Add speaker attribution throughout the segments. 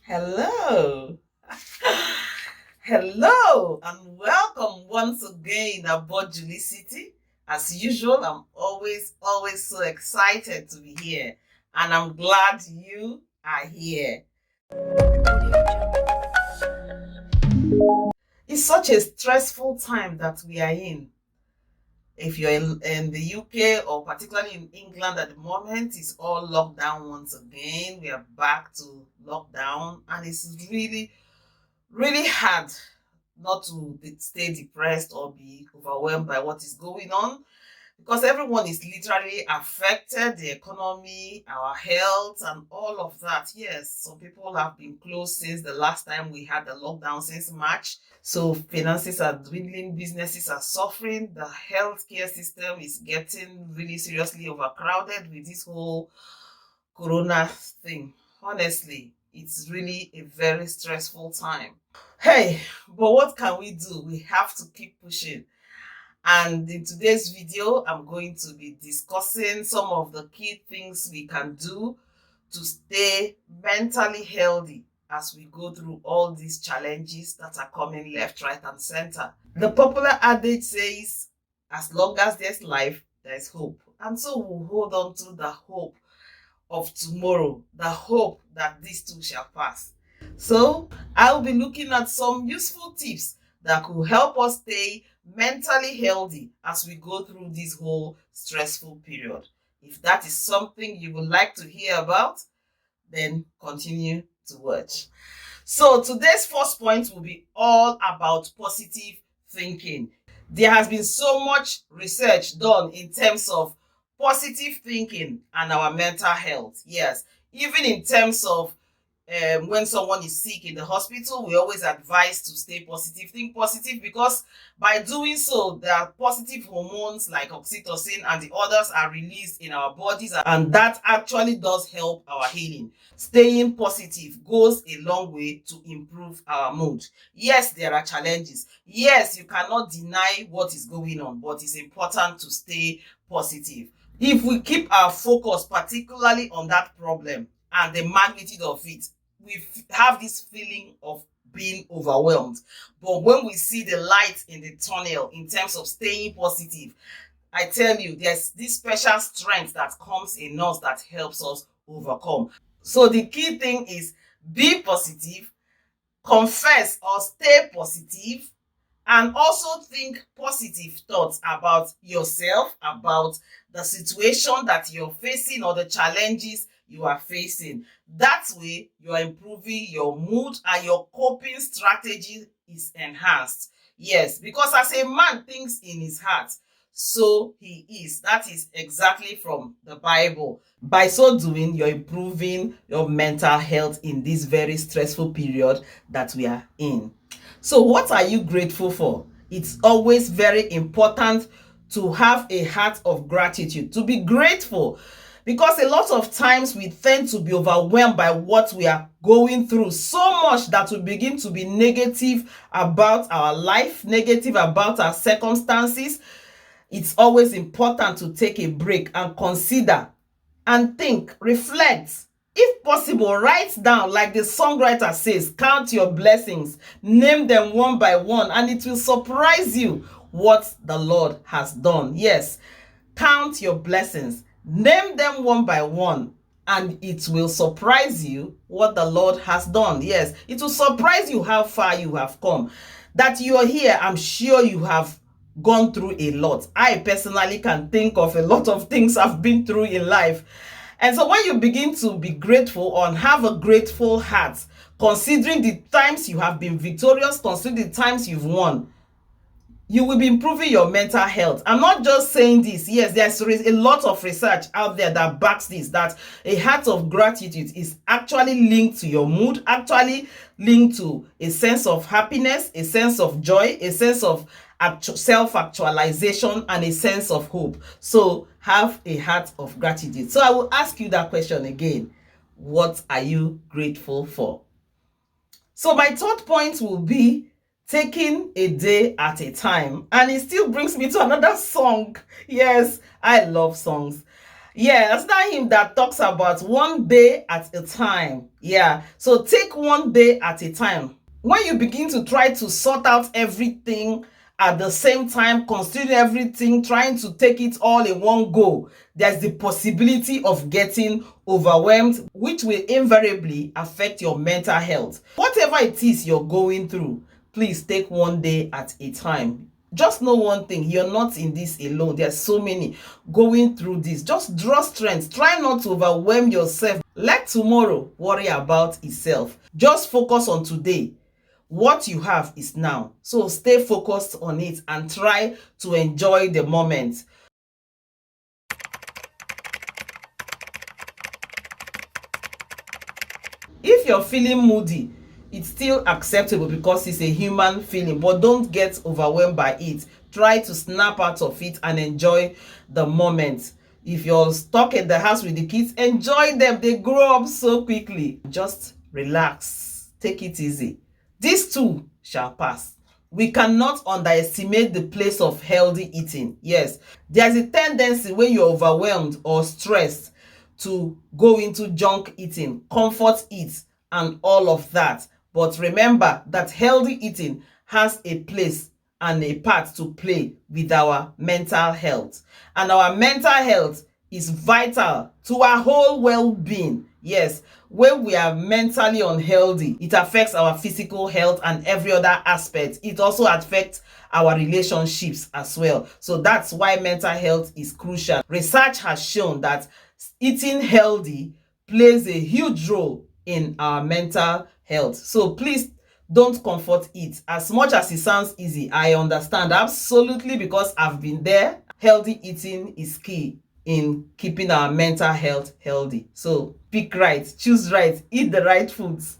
Speaker 1: Hello. Hello and welcome once again aboard JulieCity. As usual, I'm always so excited to be here and I'm glad you are here. It's such a stressful time that we are in. If you're in the UK or particularly in England at the moment, it's all locked down once again. We are back to lockdown and it's really hard not to stay depressed or be overwhelmed by what is going on because everyone is literally affected, the economy, our health, and all of that. Yes, some people have been closed since the last time we had the lockdown, since March. So finances are dwindling, businesses are suffering, the healthcare system is getting really seriously overcrowded with this whole corona thing. Honestly, it's really a very stressful time. Hey, but what can we do? We have to keep pushing. And in today's video, I'm going to be discussing some of the key things we can do to stay mentally healthy as we go through all these challenges that are coming left, right, and center. The popular adage says, as long as there's life, there's hope. And so we'll hold on to the hope of tomorrow, the hope that this too shall pass. So I'll be looking at some useful tips that could help us stay mentally healthy as we go through this whole stressful period. If that is something you would like to hear about, then continue to watch. So today's first point will be all about positive thinking. There has been so much research done in terms of positive thinking and our mental health. Yes, even in terms of when someone is sick in the hospital, we always advise to stay positive, think positive, because by doing so, there are positive hormones like oxytocin and the others are released in our bodies, and that actually does help our healing. Staying positive goes a long way to improve our mood. Yes, there are challenges. Yes, you cannot deny what is going on, but it's important to stay positive. If we keep our focus particularly on that problem and the magnitude of it, we have this feeling of being overwhelmed. But when we see the light in the tunnel in terms of staying positive, I tell you, there's this special strength that comes in us that helps us overcome. So the key thing is be positive, confess or stay positive, and also think positive thoughts about yourself, about the situation that you're facing or the challenges you are facing. That way, you are improving your mood and your coping strategy is enhanced. Yes, because as a man thinks in his heart, so he is. That is exactly from the Bible. By so doing, you're improving your mental health in this very stressful period that we are in. So what are you grateful for? It's always very important to have a heart of gratitude, to be grateful, because a lot of times we tend to be overwhelmed by what we are going through so much that we begin to be negative about our life, negative about our circumstances. It's always important to take a break and consider and think, reflect. If possible, write down, like the songwriter says, count your blessings, name them one by one, and it will surprise you what the Lord has done. Yes, count your blessings, name them one by one, and it will surprise you what the Lord has done. Yes, it will surprise you how far you have come. That you are here, I'm sure you have gone through a lot. I personally can think of a lot of things I've been through in life. And so when you begin to be grateful and have a grateful heart, considering the times you have been victorious, considering the times you've won, you will be improving your mental health. I'm not just saying this. Yes, there's a lot of research out there that backs this, that a heart of gratitude is actually linked to your mood, actually linked to a sense of happiness, a sense of joy, a sense of self-actualization, and a sense of hope. So have a heart of gratitude. So I will ask you that question again. What are you grateful for? So my third point will be taking a day at a time. And it still brings me to another song. Yes, I love songs. Yeah, that's not him that talks about one day at a time. Yeah, so take one day at a time. When you begin to try to sort out everything at the same time, considering everything, trying to take it all in one go, there's the possibility of getting overwhelmed, which will invariably affect your mental health. Whatever it is you're going through, please take one day at a time. Just know one thing, you're not in this alone. There's so many going through this. Just draw strength. Try not to overwhelm yourself. Let tomorrow worry about itself. Just focus on today. What you have is now. So stay focused on it and try to enjoy the moment. If you're feeling moody, it's still acceptable because it's a human feeling, but don't get overwhelmed by it. Try to snap out of it and enjoy the moment. If you're stuck in the house with the kids, enjoy them. They grow up so quickly. Just relax. Take it easy. This too shall pass. We cannot underestimate the place of healthy eating. Yes, there's a tendency when you're overwhelmed or stressed to go into junk eating, comfort eat, and all of that. But remember that healthy eating has a place and a part to play with our mental health. And our mental health is vital to our whole well-being. Yes, when we are mentally unhealthy, it affects our physical health and every other aspect. It also affects our relationships as well. So that's why mental health is crucial. Research has shown that eating healthy plays a huge role in our mental health. So please don't comfort eat. As much as it sounds easy, I understand absolutely because I've been there. Healthy eating is key in keeping our mental health healthy. So pick right, choose right, eat the right foods,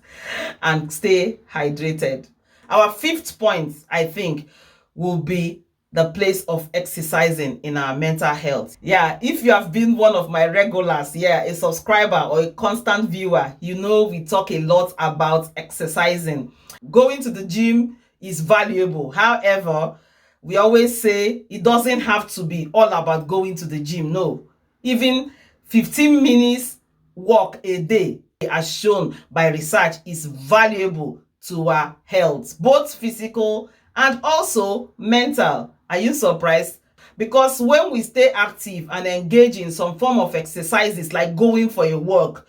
Speaker 1: and stay hydrated. Our fifth point, I think, will be the place of exercising in our mental health. Yeah, if you have been one of my regulars, yeah, a subscriber or a constant viewer, you know we talk a lot about exercising. Going to the gym is valuable. However, we always say it doesn't have to be all about going to the gym. No, even 15 minutes walk a day, as shown by research, is valuable to our health, both physical and also mental. Are you surprised? Because when we stay active and engage in some form of exercises like going for a walk,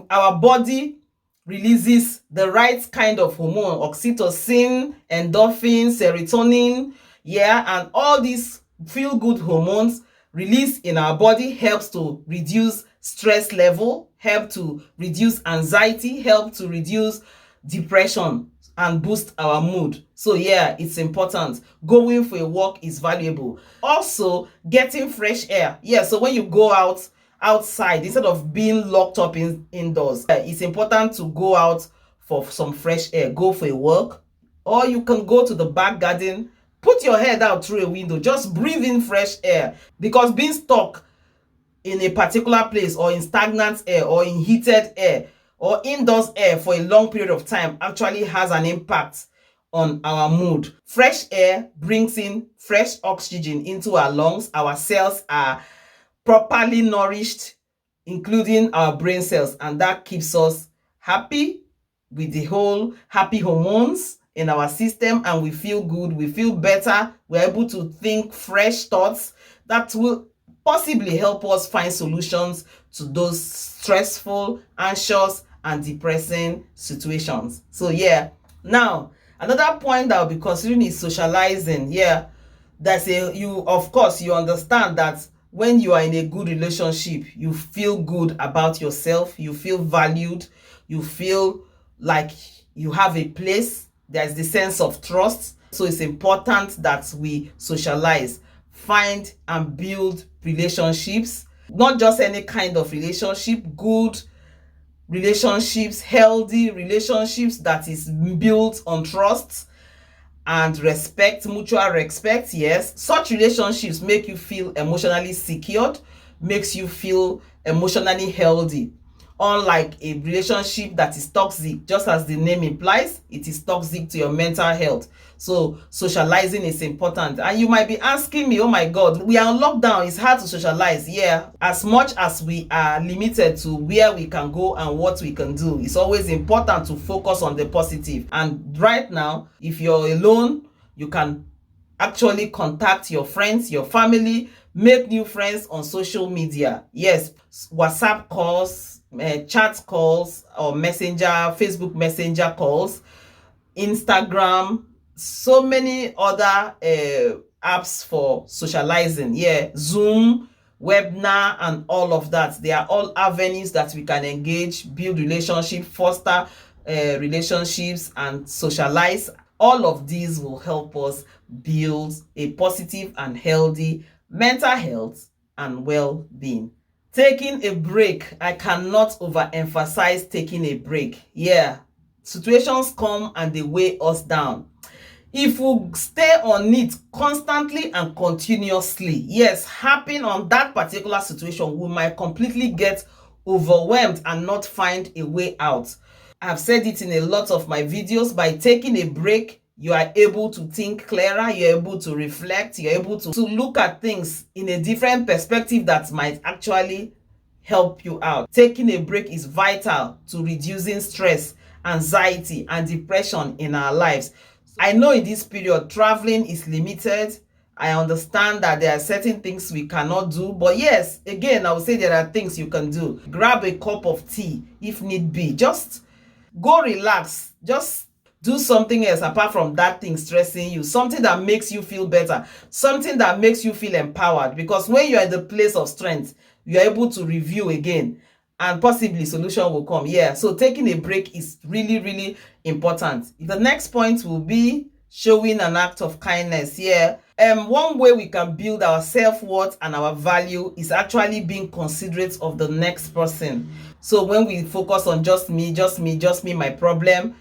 Speaker 1: our body releases the right kind of hormone, oxytocin, endorphin, serotonin, yeah, and all these feel good hormones released in our body helps to reduce stress level, help to reduce anxiety, help to reduce depression and boost our mood. So yeah, it's important. Going for a walk is valuable. Also, getting fresh air. Yeah, so when you go outside instead of being locked up indoors, it's important to go out for some fresh air. Go for a walk, or you can go to the back garden, put your head out through a window, just breathe in fresh air, because being stuck in a particular place or in stagnant air or in heated air or indoors air for a long period of time actually has an impact on our mood. Fresh air brings in fresh oxygen into our lungs. Our cells are properly nourished, including our brain cells, and that keeps us happy with the whole happy hormones in our system, and we feel good, we feel better, we're able to think fresh thoughts that will possibly help us find solutions to those stressful, anxious, and depressing situations. So yeah, now another point that I'll be considering is socializing. Yeah, you of course you understand that when you are in a good relationship, you feel good about yourself, you feel valued, you feel like you have a place, there's the sense of trust. So it's important that we socialize, find and build relationships, not just any kind of relationship, good relationships, healthy relationships that is built on trust and respect, mutual respect. Yes, such relationships make you feel emotionally secured, makes you feel emotionally healthy. Unlike a relationship that is toxic, just as the name implies, it is toxic to your mental health. So socializing is important. And you might be asking me, oh my God, we are on lockdown, it's hard to socialize. Yeah, as much as we are limited to where we can go and what we can do, it's always important to focus on the positive. And right now, if you're alone, you can actually contact your friends, your family, make new friends on social media. Yes, WhatsApp calls, chat calls, or messenger, Facebook messenger calls, Instagram, so many other apps for socializing. Yeah, Zoom, webinar, and all of that. They are all avenues that we can engage, build relationships, foster relationships, and socialize. All of these will help us build a positive and healthy mental health and well-being. Taking a break. I cannot overemphasize taking a break. Yeah, situations come and they weigh us down. If we stay on it constantly and continuously, yes, harping on that particular situation, we might completely get overwhelmed and not find a way out. I've said it in a lot of my videos. By taking a break, you are able to think clearer, you're able to reflect, you're able to look at things in a different perspective that might actually help you out. Taking a break is vital to reducing stress, anxiety, and depression in our lives. I know in this period, traveling is limited. I understand that there are certain things we cannot do. But yes, again, I would say there are things you can do. Grab a cup of tea if need be. Just go relax. Just do something else apart from that thing stressing you. Something that makes you feel better. Something that makes you feel empowered. Because when you're in the place of strength, you're able to review again. And possibly solution will come. Yeah, so taking a break is really, really important. The next point will be showing an act of kindness. Yeah, one way we can build our self-worth and our value is actually being considerate of the next person. So when we focus on just me, my problem,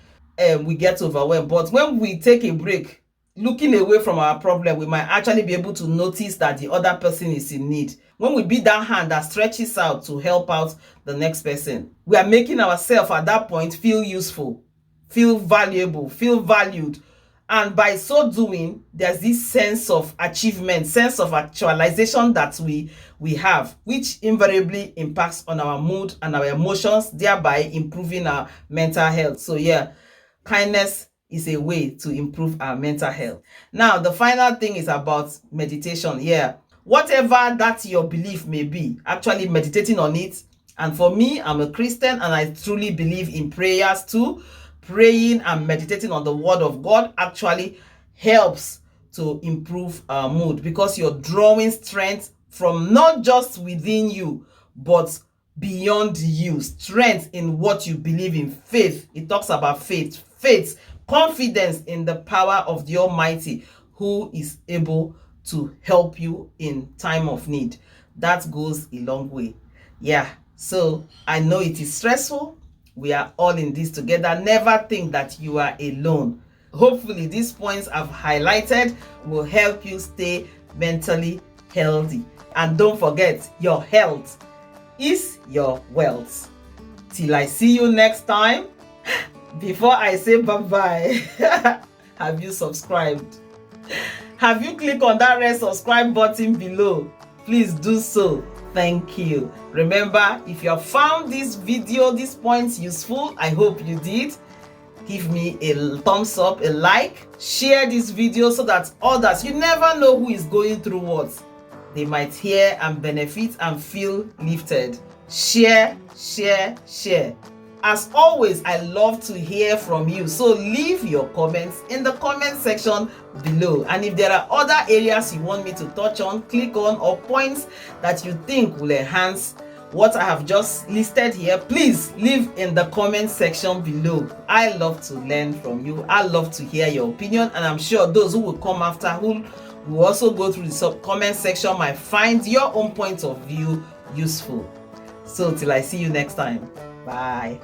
Speaker 1: we get overwhelmed. But when we take a break, looking away from our problem, we might actually be able to notice that the other person is in need. When we be that hand that stretches out to help out the next person, we are making ourselves at that point feel useful, feel valuable, feel valued. And by so doing, there's this sense of achievement, sense of actualization that we have, which invariably impacts on our mood and our emotions, thereby improving our mental health. So yeah, kindness is a way to improve our mental health. Now, the final thing is about meditation. Yeah, whatever that your belief may be, actually meditating on it. And for me, I'm a Christian and I truly believe in prayers too. Praying and meditating on the word of God actually helps to improve our mood, because you're drawing strength from not just within you, but beyond you. Strength in what you believe in. Faith. It talks about faith. Faith. Confidence in the power of the Almighty, who is able to help you in time of need. That goes a long way. Yeah. So I know it is stressful. We are all in this together. Never think that you are alone. Hopefully these points I've highlighted will help you stay mentally healthy. And don't forget, your health is your wealth. Till I see you next time. Before I say bye-bye, have you subscribed? Have you clicked on that red subscribe button below? Please do so. Thank you. Remember, if you have found this video, these points useful, I hope you did, give me a thumbs up, a like, share this video so that others, you never know who is going through what, they might hear and benefit and feel lifted. Share, share, share. As always, I love to hear from you. So leave your comments in the comment section below. And if there are other areas you want me to touch on, click on, or points that you think will enhance what I have just listed here, please leave in the comment section below. I love to learn from you. I love to hear your opinion. And I'm sure those who will come after, who will also go through the comment section, might find your own point of view useful. So till I see you next time. Bye.